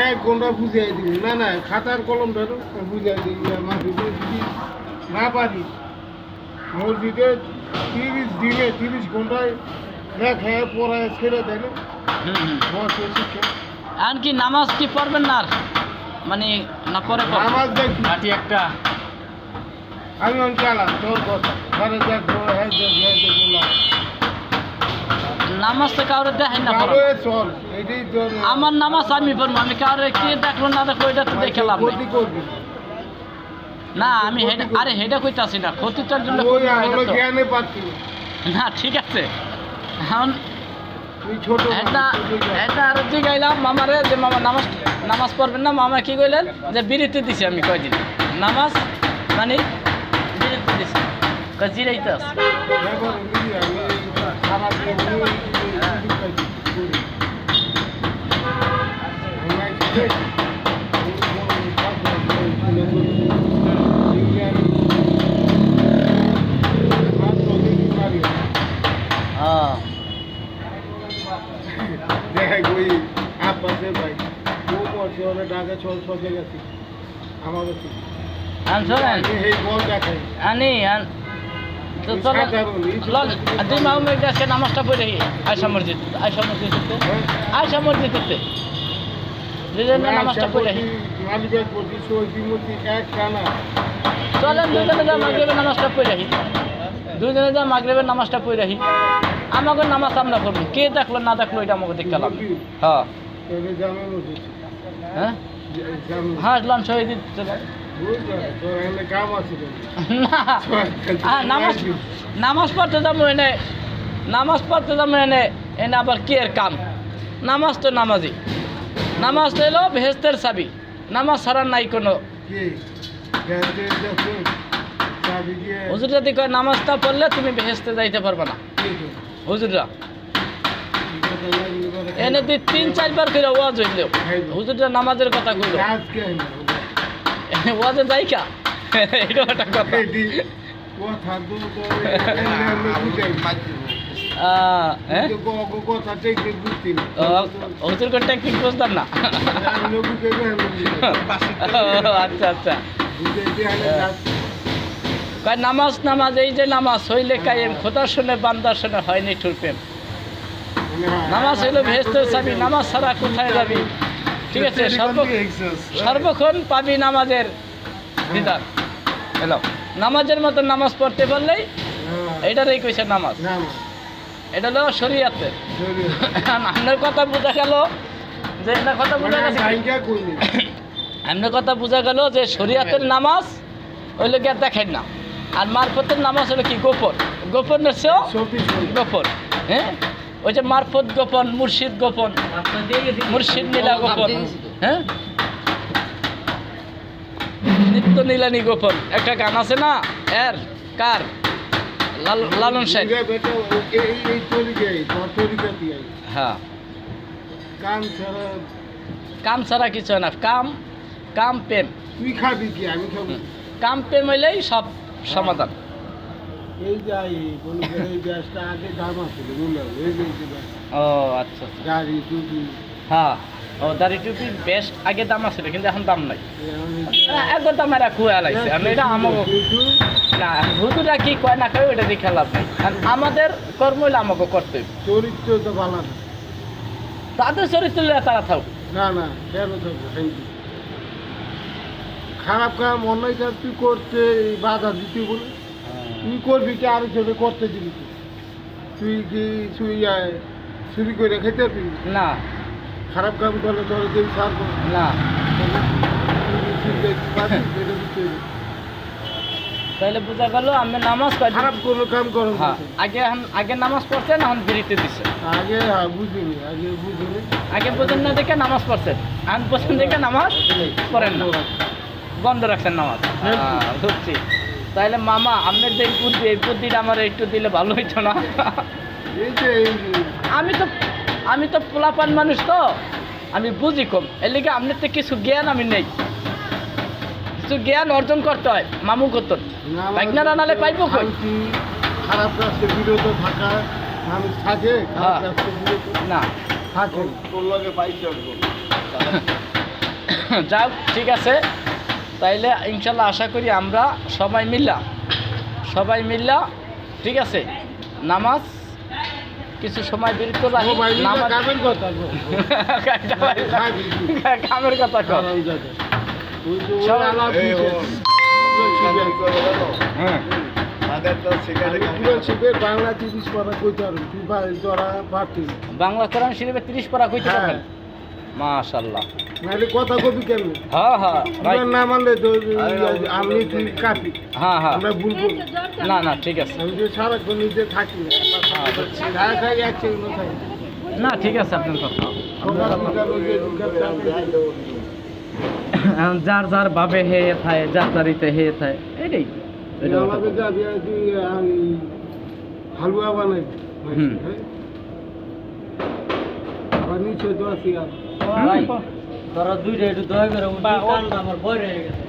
এক ঘন্টা বুঝিয়ে দিবি না না খাতার কলমটা বুঝিয়ে দিবি মাসিদে যদি না পারি মসজিদে 30 ঘন্টায় লেখা পড়ায় ছেড়ে দেয় না বসে শিক্ষা আর কি নামাজ কি পড়বেন না আর? মানে না পরে পড়বেন? নামাজ দেখি লাঠি একটা আমি অনেক আলাম তোর কথা ঘরে দেখবো হ্যাঁ দেখবো নামাজ তো কাউরে দেখেন না পড়া। চল এটাই তোর আমার নামাজ আমি পড়বো, আমি কাউরে কে দেখলো না দেখলো এটা তো দেখে লাভ নেই। ক্ষতি করবি না আমি হেডা আরে হেডা কইতাছি না, ক্ষতিটার জন্য ওই করবো না, এটা আমরা তো- জ্ঞানে পাচ্ছি না। না ঠিক আছে এখন তুই ছোট এটা এটা আর জিগাইলাম মামারে যে মামা নামাজ পড়বেন না, মামা কি কইলেন যে বিরতি দিছি আমি কয়দিন নামাজ মানে বিরতি দিছি কয় জিরাইতে আছে। এখন আমি খারাপ হ্যাঁ দেখ ওই আপাশে ভাই ও পড়ছে ওরা ঢাকা চলে গেছে আমার কাছে শোনেন এই বল দেখাই আনি তো চলেন দুই মামা আজকে নামাজটা পড়ে আয়সা মসজিদ আয়সা মসজিদে দুজনে নামাজটা পড়ে মালিকের প্রতি সৈদিমতি এক টানা চলেন দুজনে যা মাগরিবের নামাজটা পড়ে রাখি, দুজনে যা মাগরিবের নামাজটা পড়ে রাখি। আমাকে নামাজ আমরা করবো, কে দেখলো না দেখলো এটা আমাকে দেখতে লাগবে। হ্যাঁ জামে মসজিদ হ্যাঁ হ্যাঁ লঞ্চ হয়ে দিচ্ছে না কাম আছে নামাজ নামাজ পড়তে যাবো এনে, নামাজ পড়তে যাবো এনে এনে আবার কি এর কাম? নামাজ তো নামাজই, নামাজ তো এলো ভেস্তের চাবি, নামাজ ছাড়া নাই কোনো। হুজুর যদি কয় নামাজটা পড়লে তুমি ভেস্তে যাইতে পারবে না, হুজুররা এনে দি 3-4 বার করে ওয়াজ হইলেও হুজুররা নামাজের কথা কইল ওয়াজে যাই কা এটা একটা কথা। হ্যাঁ হুজুর কোন টেকনিক বুঝতাম না। আচ্ছা আচ্ছা কয় নামাজ নামাজ এই যে নামাজ হইলে কায়েম খোদার শুনে বান্দার শুনে হয়নি ঠুরপেম, নামাজ হইলো ভেস্তের চাবি, নামাজ ছাড়া কোথায় যাবি? ঠিক আছে সর্বক্ষণ পাবি নামাজের দিদার। হ্যালো নামাজের মতো নামাজ পড়তে পারলেই এইটারই কইছে নামাজ, এটা হলো শরীয়তে। আপনার কথা বোঝা গেল যে এটা কথা বোঝা গেছে, আপনার কথা বোঝা গেল যে শরীয়তের নামাজ হইলো গিয়ে দেখেন না, আর মারফতের নামাজ হলো কি গোপন, গোপনের চেয়েও গোপন। হ্যাঁ ওই যে মারফত গোপন, মুর্শিদ গোপন, মুর্শিদ নীলা গোপন, হ্যাঁ নিত্য নীলানি গোপন একটা গান আছে না এর কার লালন সাহেব। হ্যাঁ কাম ছাড়া কিছু হয় না, কাম কাম প্রেম, তুই খাবি কি আমি খাবো? কাম প্রেম হইলেই সব সমাধান। এই যাই এই গ্যাসটা আগে দাম আছে ও আচ্ছা আচ্ছা গাড়ি টুপি হ্যাঁ ও দাড়ি টুপি বেশ আগে দাম আছিল কিন্তু এখন দাম নাই, একবার দাম এরা খুয়া লাগছে। আমি এটা আমাকে না হুজুরা কি কয় না কয় ওইটা দেখে লাভ নাই, আর আমাদের কর্ম হইলে আমাকে করতে হবে। চরিত্র তো ভালো না, তাদের চরিত্র তারা থাক না না কেন থাকবো? খারাপ কাম অন্যায় কাজ তুই করতে বাধা দিতে বলে তুই করবি কি আর হিসেবে করতে দিবি কি? তুই কি চুরি করে খেতে তুই না খারাপ কাম করলে তোর দিন ছাড়বো না, তাহলে বোঝা গেল আমি নামাজ পড়ি খারাপ কোনো কাম করো হ্যাঁ আগে নামাজ পড়ছেন এখন বিরতি দিচ্ছে, আগে বুঝিনি আগে বোঝেন না দেখে নামাজ পড়ছেন, এখন বোঝেন দেখে নামাজ পড়েন না, বন্ধ রাখছেন নামাজ। বুঝছি, তাহলে মামা আপনার যে বুদ্ধি এই বুদ্ধিটা আমার একটু দিলে ভালো হইতো না? আমি তো পোলাপান মানুষ তো আমি বুঝি কম, এর লিগে আপনার তো কিছু জ্ঞান আমি নেই, কিছু জ্ঞান অর্জন করতে হয়। মামু করতেন বাইকনা রানালে পাইবো কই? খারাপ রাস্তায় বিরত থাকা মানুষ থাকে, খারাপ রাস্তায় বিরত না থাকে তোর লগে পাইতে যাক ঠিক আছে, তাইলে ইনশাল্লাহ আশা করি আমরা সবাই মিল্লা ঠিক আছে নামাজ কিছু সময় বিরত রাখি। মোবাইলে নামাজ কামের কথা কও। কামের কথা কর। হারামজাদা। ওই যে ওই সবাই- আলাপ এই দিছে। হ্যাঁ তাদের তো সেখানে কুরআন শরীফের বাংলা 30 পারা কইতে পারবি, তুই তোরা পারতিস। বাংলা কোরআন শরীফে 30 পারা কইতে হ্যাঁ। পারবেন? মাশাআল্লাহ। নাহলে কথা কবি কেন? হ্যাঁ হ্যাঁ রাইট। কুরআন না মানলে তো আমি তুই কাটি। হ্যাঁ হ্যাঁ আমরা ভুল করি। না না ঠিক আছে। আমি যে সারাক্ষণ নিজে থাকি না। ঢাকা থাকি এক সেকেন্ড থাকি। না ঠিক আছে আপনার কথা। সকাল বিকাল ওই যে দুর্গার চাপে এখন যার যার ভাবে হে থায়, যার যারিতে হে থায়, এটাই এটা কথা। আমাকে যাবি আর তুই হালুয়া বানাই। হুম। আবার নিচে তো আছি আর রাইট। তোরা দুইটা একটু দয়া করে আমার বই রয়ে গেছে।